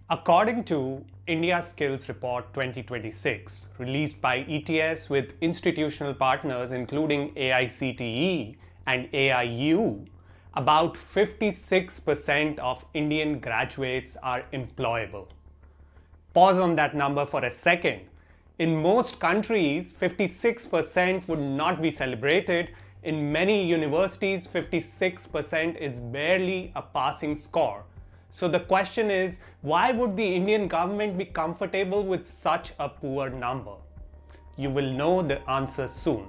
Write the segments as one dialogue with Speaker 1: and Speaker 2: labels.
Speaker 1: According to India Skills Report 2026, released by ETS with institutional partners including AICTE and AIU, about 56% of Indian graduates are employable. Pause on that number for a second. In most countries, 56% would not be celebrated. In many universities, 56% is barely a passing score. So the question is, why would the Indian government be comfortable with such a poor number? You will know the answer soon.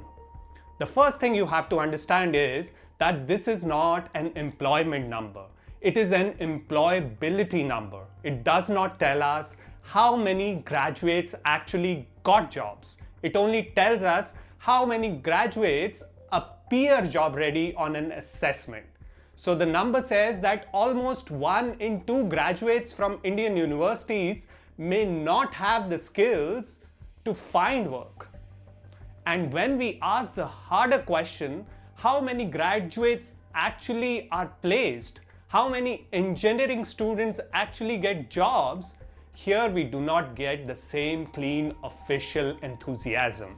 Speaker 1: The first thing you have to understand is that this is not an employment number. It is an employability number. It does not tell us how many graduates actually got jobs. It only tells us how many graduates appear job ready on an assessment. So the number says that almost 1 in 2 graduates from Indian universities may not have the skills to find work. And when we ask the harder question, how many graduates actually are placed, how many engineering students actually get jobs, here we do not get the same clean official enthusiasm.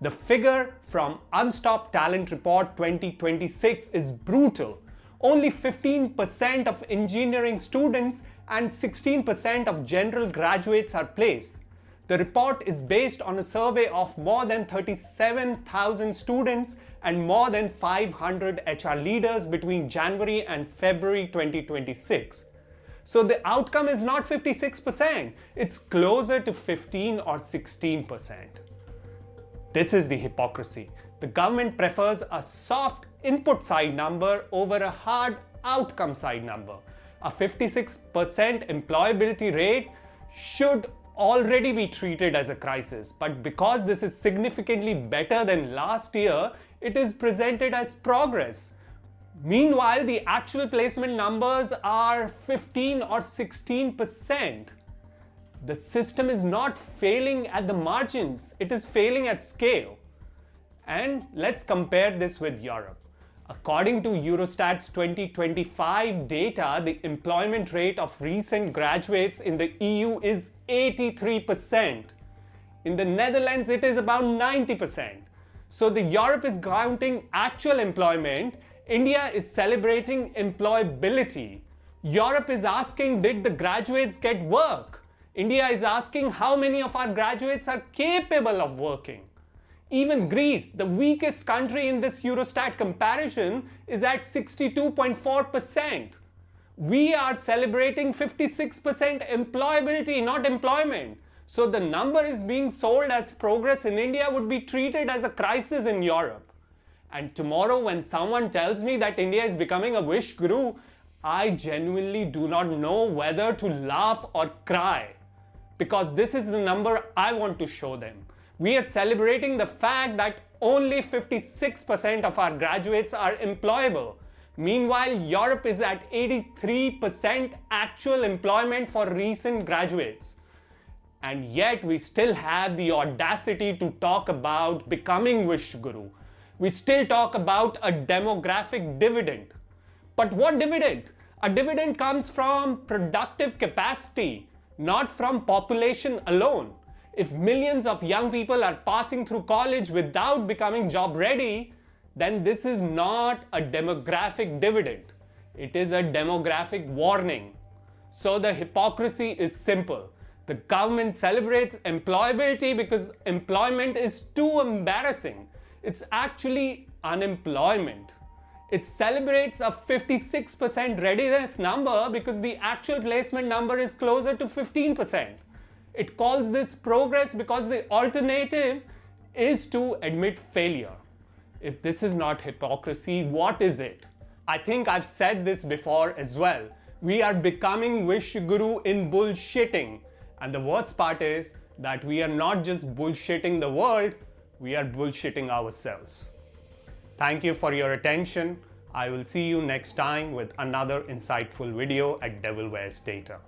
Speaker 1: The figure from Unstopped Talent Report 2026 is brutal. Only 15% of engineering students and 16% of general graduates are placed. The report is based on a survey of more than 37,000 students and more than 500 HR leaders between January and February 2026. So the outcome is not 56%, it's closer to 15 or 16%. This is the hypocrisy. The government prefers a soft input side number over a hard outcome side number. A 56% employability rate should already be treated as a crisis, but because this is significantly better than last year, it is presented as progress. Meanwhile, the actual placement numbers are 15 or 16%. The system is not failing at the margins, it is failing at scale. And let's compare this with Europe. According to Eurostat's 2025 data, the employment rate of recent graduates in the EU is 83%. In the Netherlands, it is about 90%. So the Europe is counting actual employment. India is celebrating employability. Europe is asking, did the graduates get work? India is asking how many of our graduates are capable of working. Even Greece, the weakest country in this Eurostat comparison, is at 62.4%. We are celebrating 56% employability, not employment. So the number is being sold as progress in India would be treated as a crisis in Europe. And tomorrow when someone tells me that India is becoming a wish guru, I genuinely do not know whether to laugh or cry. Because this is the number I want to show them. We are celebrating the fact that only 56% of our graduates are employable. Meanwhile, Europe is at 83% actual employment for recent graduates. And yet we still have the audacity to talk about becoming wish guru. We still talk about a demographic dividend. But what dividend? A dividend comes from productive capacity, not from population alone. If millions of young people are passing through college without becoming job ready, then this is not a demographic dividend. It is a demographic warning. So the hypocrisy is simple. The government celebrates employability because employment is too embarrassing. It's actually unemployment. It celebrates a 56% readiness number because the actual placement number is closer to 15%. It calls this progress because the alternative is to admit failure. If this is not hypocrisy, what is it? I think I've said this before as well. We are becoming wish guru in bullshitting. And the worst part is that we are not just bullshitting the world, we are bullshitting ourselves. Thank you for your attention. I will see you next time with another insightful video at Devil Wears Data.